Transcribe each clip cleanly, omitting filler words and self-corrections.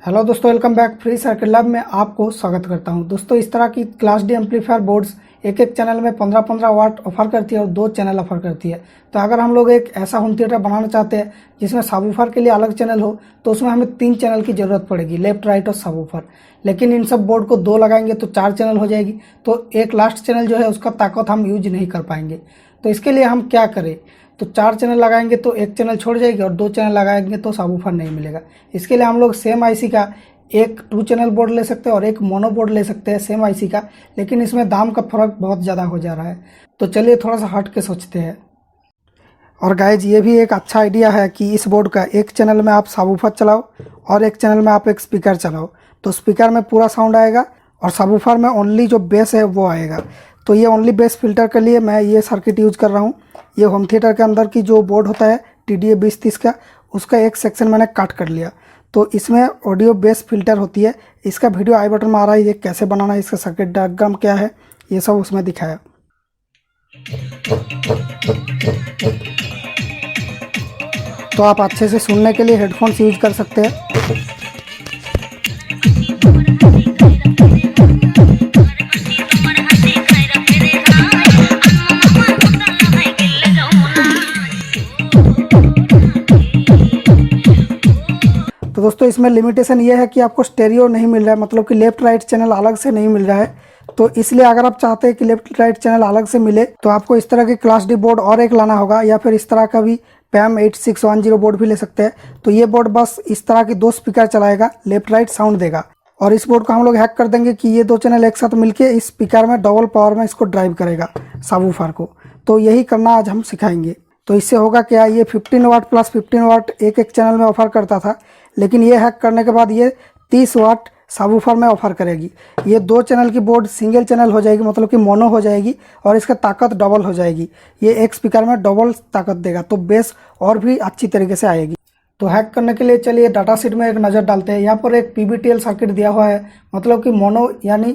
Hello दोस्तों, welcome back. Free circuit lab में आपको स्वागत करता हूं। दोस्तों, इस तरह की क्लास डी एम्पलीफायर बोर्ड्स एक चैनल में 15-15 वाट ऑफर करती है और 2 चैनल ऑफर करती है। तो अगर हम लोग एक ऐसा होम थिएटर बनाना चाहते हैं जिसमें सबवूफर के लिए अलग चैनल हो, तो उसमें हमें 3 चैनल की ज़रूरत पड़ेगी, लेफ्ट, राइट और सबवूफर। लेकिन इन सब बोर्ड को 2 लगाएंगे तो 4 चैनल हो जाएगी। तो एक लास्ट चैनल जो है उसका ताकत हम यूज नहीं कर पाएंगे। तो इसके लिए हम क्या करें? तो 4 चैनल लगाएंगे तो एक चैनल छोड़ जाएगी और 2 चैनल लगाएंगे तो सबवूफर नहीं मिलेगा। इसके लिए हम लोग सेम आईसी का एक 2 चैनल बोर्ड ले सकते हैं और एक मोनो बोर्ड ले सकते हैं सेम आईसी का, लेकिन इसमें दाम का फर्क बहुत ज़्यादा हो जा रहा है। तो चलिए थोड़ा सा हट के सोचते हैं। और गाइज, ये भी एक अच्छा आइडिया है कि इस बोर्ड का एक चैनल में आप सबवूफर चलाओ और एक चैनल में आप एक स्पीकर चलाओ। तो स्पीकर में पूरा साउंड आएगा और सबवूफर में ओनली जो बेस है वो आएगा। तो ये ओनली बेस फिल्टर के लिए मैं ये सर्किट यूज कर रहा हूँ। ये होम थिएटर के अंदर की जो बोर्ड होता है TDA 2030 का, उसका एक सेक्शन मैंने काट कर लिया। तो इसमें ऑडियो बेस फिल्टर होती है। इसका वीडियो आई बटन में आ रहा है, ये कैसे बनाना है, इसका सर्किट डायग्राम क्या है, ये सब उसमें दिखाया। तो आप अच्छे से सुनने के लिए हेडफोन्स यूज कर सकते हैं। तो दोस्तों, इसमें लिमिटेशन ये है कि आपको स्टेरियो नहीं मिल रहा है, मतलब कि लेफ्ट राइट चैनल अलग से नहीं मिल रहा है। तो इसलिए अगर आप चाहते हैं कि लेफ्ट राइट चैनल अलग से मिले तो आपको इस तरह की क्लास डी बोर्ड और एक लाना होगा, या फिर इस तरह का भी PAM 8610 बोर्ड भी ले सकते हैं। तो ये बोर्ड बस इस तरह की 2 स्पीकर चलाएगा, लेफ्ट राइट साउंड देगा। और इस बोर्ड को हम लोग हैक कर देंगे कि ये 2 चैनल एक साथ मिलके इस स्पीकर में डबल पावर में इसको ड्राइव करेगा सबवूफर को। तो यही करना आज हम सिखाएंगे। तो इससे होगा क्या, ये 15 वाट प्लस 15 वाट एक चैनल में ऑफर करता था, लेकिन ये हैक करने के बाद ये 30 वाट सबवूफर में ऑफर करेगी। ये 2 चैनल की बोर्ड सिंगल चैनल हो जाएगी, मतलब कि मोनो हो जाएगी, और इसका ताकत डबल हो जाएगी। ये एक स्पीकर में डबल ताकत देगा, तो बेस और भी अच्छी तरीके से आएगी। तो हैक करने के लिए चलिए डाटा शीट में एक नज़र डालते हैं। यहाँ पर एक PBTL सर्किट दिया हुआ है, मतलब कि मोनो यानी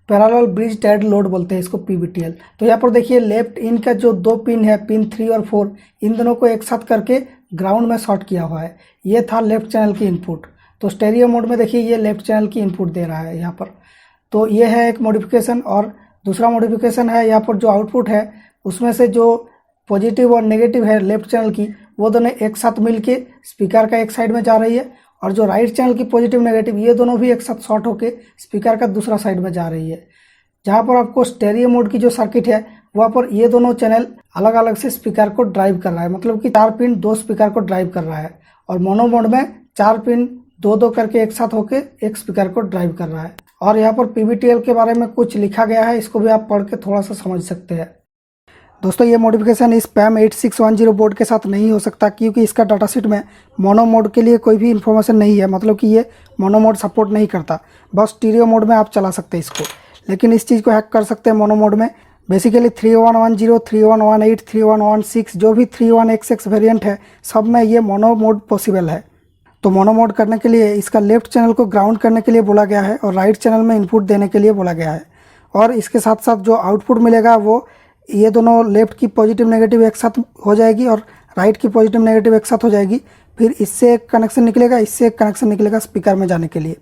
पैरेलल ब्रिज टाइड लोड बोलते हैं इसको, PBTL। तो यहाँ पर देखिए लेफ्ट इन का जो 2 पिन है, पिन 3 और 4, इन दोनों को एक साथ करके ग्राउंड में शॉर्ट किया हुआ है। ये था लेफ्ट चैनल की इनपुट। तो स्टेरियो मोड में देखिए ये लेफ्ट चैनल की इनपुट दे रहा है यहाँ पर। तो ये है एक मॉडिफिकेशन। और दूसरा मॉडिफिकेशन है यहाँ पर जो आउटपुट है उसमें से जो पॉजिटिव और नेगेटिव है लेफ्ट चैनल की, वो दोनों एक साथ मिलके स्पीकर का एक साइड में जा रही है, और जो राइट चैनल की पॉजिटिव नेगेटिव ये दोनों भी एक साथ शॉर्ट होके स्पीकर का दूसरा साइड में जा रही है। जहाँ पर आपको स्टेरियो मोड की जो सर्किट है वहाँ पर ये दोनों चैनल अलग अलग से स्पीकर को ड्राइव कर रहा है, मतलब कि 4 पिन 2 स्पीकर को ड्राइव कर रहा है। और मोनो मोड में 4 पिन 2-2 करके एक साथ होके एक स्पीकर को ड्राइव कर रहा है। और यहाँ पर PBTL के बारे में कुछ लिखा गया है, इसको भी आप पढ़ के थोड़ा सा समझ सकते हैं। दोस्तों, ये मॉडिफिकेशन इस PAM 8610 बोर्ड के साथ नहीं हो सकता, क्योंकि इसका डाटा शीट में मोनो मोड के लिए कोई भी इन्फॉर्मेशन नहीं है, मतलब कि ये मोनो मोड सपोर्ट नहीं करता। बस स्टीरियो मोड में आप चला सकते हैं इसको। लेकिन इस चीज़ को हैक कर सकते हैं मोनो मोड में। बेसिकली 3110, 3118, 3116 जो भी 31XX वेरिएंट है, सब में ये मोनो मोड पॉसिबल है। तो मोनो मोड करने के लिए इसका लेफ्ट चैनल को ग्राउंड करने के लिए बोला गया है और राइट चैनल में इनपुट देने के लिए बोला गया है। और इसके साथ साथ जो आउटपुट मिलेगा वो ये दोनों लेफ्ट की पॉजिटिव नेगेटिव एक साथ हो जाएगी और राइट की पॉजिटिव नेगेटिव एक साथ हो जाएगी। फिर इससे एक कनेक्शन निकलेगा, इससे एक कनेक्शन निकलेगा स्पीकर में जाने के लिए।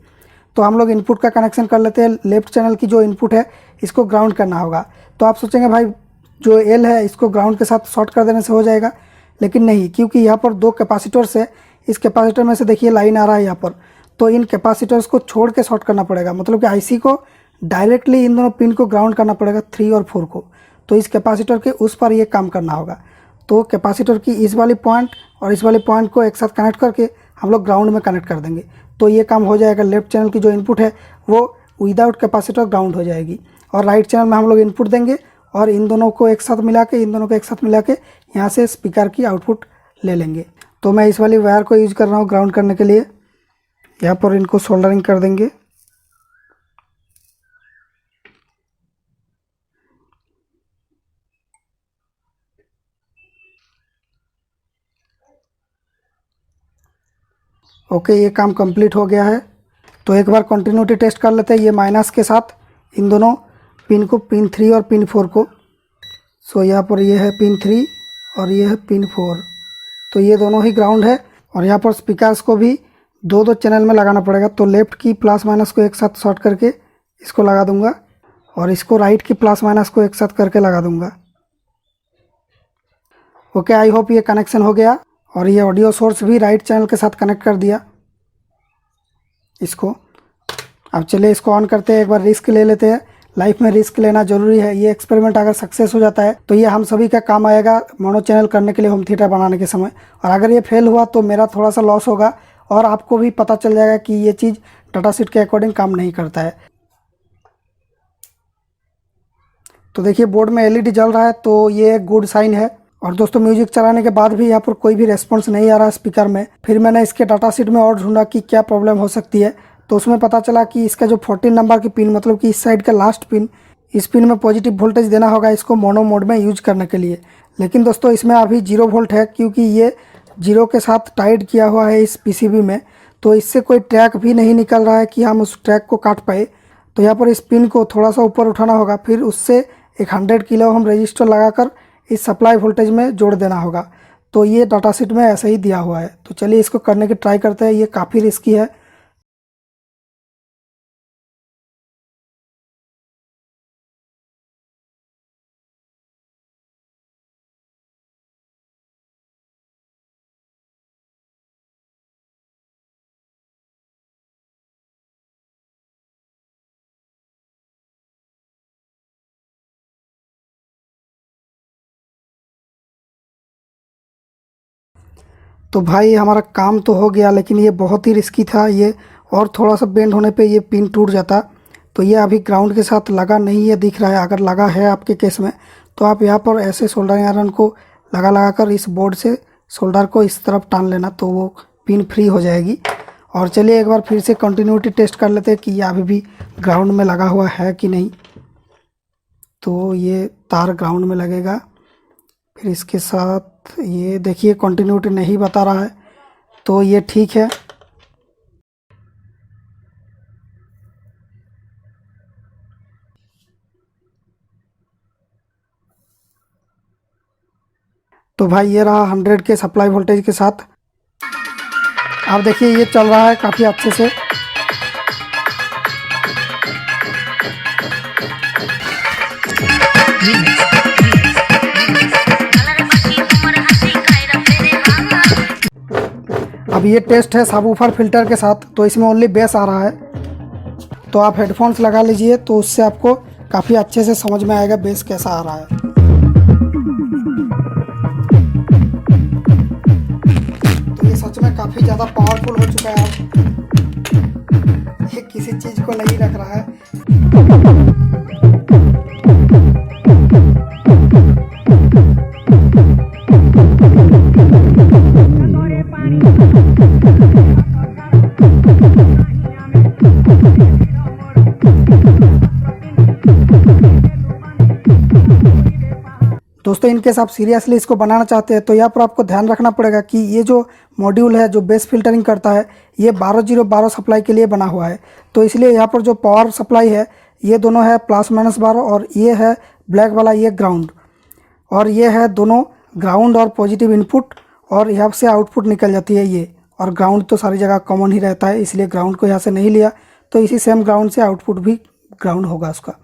तो हम लोग इनपुट का कनेक्शन कर लेते हैं। लेफ्ट चैनल की जो इनपुट है इसको ग्राउंड करना होगा। तो आप सोचेंगे भाई जो L है इसको ग्राउंड के साथ शॉर्ट कर देने से हो जाएगा, लेकिन नहीं, क्योंकि यहाँ पर 2 कैपेसिटर्स है। इस कैपेसिटर में से देखिए लाइन आ रहा है यहाँ पर, तो इन कैपेसिटर्स को छोड़ के शॉर्ट करना पड़ेगा, मतलब कि IC को डायरेक्टली इन दोनों पिन को ग्राउंड करना पड़ेगा, 3 और 4 को। तो इस कैपेसिटर के उस पर ये काम करना होगा। तो कैपेसिटर की इस वाली पॉइंट और इस वाली पॉइंट को एक साथ कनेक्ट करके हम लोग ग्राउंड में कनेक्ट कर देंगे, तो ये काम हो जाएगा। लेफ्ट चैनल की जो इनपुट है वो विदाउट कैपेसिटर ग्राउंड हो जाएगी, और राइट चैनल में हम लोग इनपुट देंगे और इन दोनों को एक साथ मिला के यहाँ से स्पीकर की आउटपुट ले लेंगे। तो मैं इस वाली वायर को यूज कर रहा हूँ ग्राउंड करने के लिए। यहाँ पर इनको सोल्डरिंग कर देंगे। ओके, ये काम कंप्लीट हो गया है। तो एक बार कंटिन्यूटी टेस्ट कर लेते हैं ये माइनस के साथ इन दोनों पिन को, पिन 3 और पिन 4 को। सो यहाँ पर ये है पिन 3 और ये है पिन 4, तो ये दोनों ही ग्राउंड है। और यहाँ पर स्पीकर्स को भी दो दो चैनल में लगाना पड़ेगा। तो लेफ़्ट की प्लस माइनस को एक साथ शॉर्ट करके इसको लगा दूंगा और इसको राइट की प्लस माइनस को एक साथ करके लगा दूंगा। ओके, आई होप ये कनेक्शन हो गया। और ये ऑडियो सोर्स भी राइट चैनल के साथ कनेक्ट कर दिया इसको। अब चलिए इसको ऑन करते हैं, एक बार रिस्क ले लेते हैं। लाइफ में रिस्क लेना जरूरी है। ये एक्सपेरिमेंट अगर सक्सेस हो जाता है तो ये हम सभी का काम आएगा मोनो चैनल करने के लिए होम थिएटर बनाने के समय। और अगर ये फेल हुआ तो मेरा थोड़ा सा लॉस होगा और आपको भी पता चल जाएगा कि ये चीज़ डाटाशीट के अकॉर्डिंग काम नहीं करता है। तो देखिए बोर्ड में एलईडी जल रहा है, तो ये एक गुड साइन है। और दोस्तों म्यूजिक चलाने के बाद भी यहाँ पर कोई भी रेस्पॉन्स नहीं आ रहा है स्पीकर में। फिर मैंने इसके डाटाशीट में और ढूंढा कि क्या प्रॉब्लम हो सकती है, तो उसमें पता चला कि इसका जो 14 नंबर की पिन, मतलब कि इस साइड का लास्ट पिन, इस पिन में पॉजिटिव वोल्टेज देना होगा इसको मोनो मोड में यूज करने के लिए। लेकिन दोस्तों इसमें अभी 0 वोल्ट है, क्योंकि ये 0 के साथ टाइड किया हुआ है इस पीसीबी में। तो इससे कोई ट्रैक भी नहीं निकल रहा है कि हम उस ट्रैक को काट पाए। तो यहाँ पर इस पिन को थोड़ा सा ऊपर उठाना होगा, फिर उससे एक 100 किलो ओम रजिस्टर लगाकर इस सप्लाई वोल्टेज में जोड़ देना होगा। तो ये डाटाशीट में ऐसे ही दिया हुआ है। तो चलिए इसको करने की ट्राई करते हैं। ये काफ़ी रिस्की है। तो भाई हमारा काम तो हो गया, लेकिन ये बहुत ही रिस्की था। ये और थोड़ा सा बेंड होने पे ये पिन टूट जाता। तो ये अभी ग्राउंड के साथ लगा नहीं है, दिख रहा है। अगर लगा है आपके केस में तो आप यहाँ पर ऐसे सोल्डरिंग आयरन को लगा कर इस बोर्ड से सोल्डर को इस तरफ टान लेना, तो वो पिन फ्री हो जाएगी। और चलिए एक बार फिर से कंटिन्यूटी टेस्ट कर लेते हैं कि ये अभी भी ग्राउंड में लगा हुआ है कि नहीं। तो ये तार ग्राउंड में लगेगा, फिर इसके साथ ये देखिए कंटिन्यूटी नहीं बता रहा है, तो ये ठीक है। तो भाई ये रहा 100 के सप्लाई वोल्टेज के साथ। आप देखिए ये चल रहा है काफ़ी अच्छे से। अब ये टेस्ट है सबवूफर फिल्टर के साथ, तो इसमें ओनली बेस आ रहा है। तो आप हेडफोन्स लगा लीजिए, तो उससे आपको काफ़ी अच्छे से समझ में आएगा बेस कैसा आ रहा है। तो ये सच में काफ़ी ज़्यादा पावरफुल हो चुका है अब। ये किसी चीज़ को नहीं रख रहा है। दोस्तों इनकेस आप सीरियसली इसको बनाना चाहते हैं तो यहाँ पर आपको ध्यान रखना पड़ेगा कि ये जो मॉड्यूल है जो बेस फिल्टरिंग करता है, ये 12-0-12 सप्लाई के लिए बना हुआ है। तो इसलिए यहाँ पर जो पावर सप्लाई है ये दोनों है +-12, और ये है ब्लैक वाला ये ग्राउंड, और ये है दोनों ग्राउंड और पॉजिटिव इनपुट, और यहाँ से आउटपुट निकल जाती है ये। और ग्राउंड तो सारी जगह कॉमन ही रहता है, इसलिए ग्राउंड को यहाँ से नहीं लिया, तो इसी सेम ग्राउंड से आउटपुट भी ग्राउंड होगा उसका।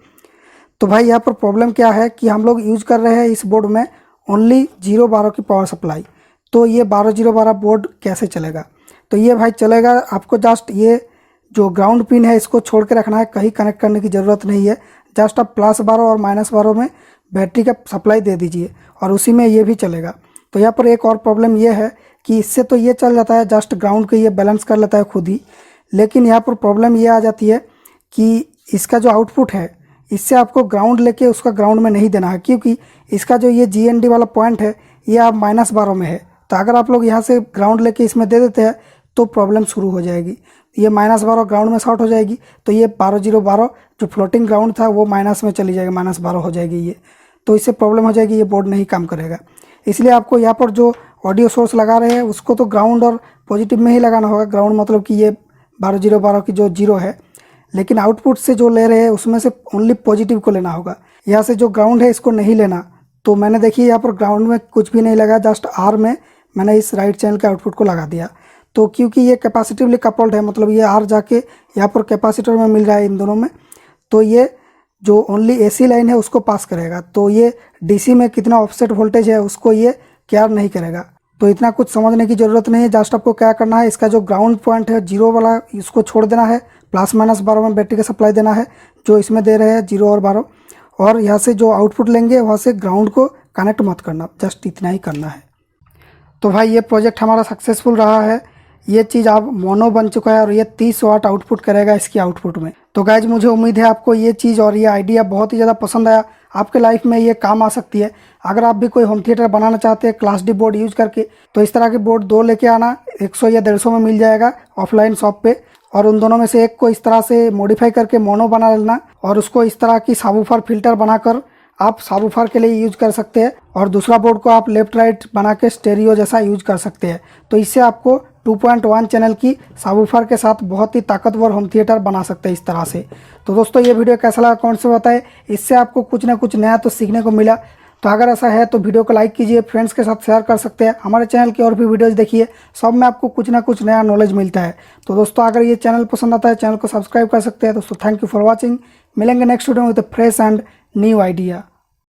तो भाई यहाँ पर प्रॉब्लम क्या है कि हम लोग यूज कर रहे हैं इस बोर्ड में ओनली 0-12 की पावर सप्लाई। तो ये 12-0-12 बोर्ड कैसे चलेगा? तो ये भाई चलेगा, आपको जस्ट ये जो ग्राउंड पिन है इसको छोड़ के रखना है, कहीं कनेक्ट करने की ज़रूरत नहीं है। जस्ट आप +12 और -12 में बैटरी का सप्लाई दे दीजिए और उसी में ये भी चलेगा। तो यहाँ पर एक और प्रॉब्लम ये है कि इससे तो ये चल जाता है, जस्ट ग्राउंड को ये बैलेंस कर लेता है खुद ही। लेकिन यहाँ पर प्रॉब्लम ये आ जाती है कि इसका जो आउटपुट है इससे आपको ग्राउंड लेके उसका ग्राउंड में नहीं देना है, क्योंकि इसका जो ये GND वाला पॉइंट है ये आप -12 में है। तो अगर आप लोग यहाँ से ग्राउंड लेके इसमें दे देते हैं तो प्रॉब्लम शुरू हो जाएगी। ये -12 ग्राउंड में शॉर्ट हो जाएगी, तो ये 12-0-12 जो फ्लोटिंग ग्राउंड था वो माइनस में चली जाएगी, -12 हो जाएगी ये। तो इससे प्रॉब्लम हो जाएगी, ये बोर्ड नहीं काम करेगा। इसलिए आपको यहाँ पर जो ऑडियो सोर्स लगा रहे हैं उसको तो ग्राउंड और पॉजिटिव में ही लगाना होगा। ग्राउंड मतलब कि ये 12-0-12 की जो 0 है, लेकिन आउटपुट से जो ले रहे हैं उसमें से ओनली पॉजिटिव को लेना होगा। यहाँ से जो ग्राउंड है इसको नहीं लेना। तो मैंने देखिए यहाँ पर ग्राउंड में कुछ भी नहीं लगा, जस्ट R में मैंने इस राइट चैनल के आउटपुट को लगा दिया। तो क्योंकि ये कैपेसिटिवली कपल्ड है, मतलब ये आर जाके यहाँ पर कैपेसिटर में मिल रहा है इन दोनों में, तो ये जो ओनली एसी लाइन है उसको पास करेगा। तो ये डीसी में कितना ऑफसेट वोल्टेज है उसको ये केयर नहीं करेगा। तो इतना कुछ समझने की ज़रूरत नहीं है। जस्ट आपको क्या करना है, इसका जो ग्राउंड पॉइंट है 0 वाला इसको छोड़ देना है, प्लस माइनस 12 में बैटरी का सप्लाई देना है जो इसमें दे रहे हैं 0 और 12, और यहाँ से जो आउटपुट लेंगे वहाँ से ग्राउंड को कनेक्ट मत करना, जस्ट इतना ही करना है। तो भाई ये प्रोजेक्ट हमारा सक्सेसफुल रहा है। ये चीज़ अब मोनो बन चुका है और ये 30 वाट आउटपुट करेगा इसकी आउटपुट में। तो गाइज मुझे उम्मीद है आपको ये चीज़ और ये आइडिया बहुत ही ज़्यादा पसंद आया, आपके लाइफ में ये काम आ सकती है। अगर आप भी कोई होम थिएटर बनाना चाहते हैं क्लास डी बोर्ड यूज करके, तो इस तरह के बोर्ड 2 लेके आना, 100 या 150 में मिल जाएगा ऑफलाइन शॉप पे, और उन दोनों में से एक को इस तरह से मॉडिफाई करके मोनो बना लेना और उसको इस तरह की सबवूफर फिल्टर बनाकर आप सबवूफर के लिए यूज कर सकते हैं, और दूसरा बोर्ड को आप लेफ्ट राइट बना के स्टेरियो जैसा यूज कर सकते हैं। तो इससे आपको 2.1 चैनल की सबवूफर के साथ बहुत ही ताकतवर होम थिएटर बना सकते हैं इस तरह से। तो दोस्तों ये वीडियो कैसा लगा कमेंट से बताएं, इससे आपको कुछ ना कुछ नया तो सीखने को मिला। तो अगर ऐसा है तो वीडियो को लाइक कीजिए, फ्रेंड्स के साथ शेयर कर सकते हैं। हमारे चैनल की और भी वीडियोज़ देखिए, सब में आपको कुछ ना कुछ नया नॉलेज मिलता है। तो दोस्तों अगर ये चैनल पसंद आता है चैनल को सब्सक्राइब कर सकते हैं। दोस्तों थैंक यू फॉर वॉचिंग। मिलेंगे नेक्स्ट वीडियो में with fresh and new idea.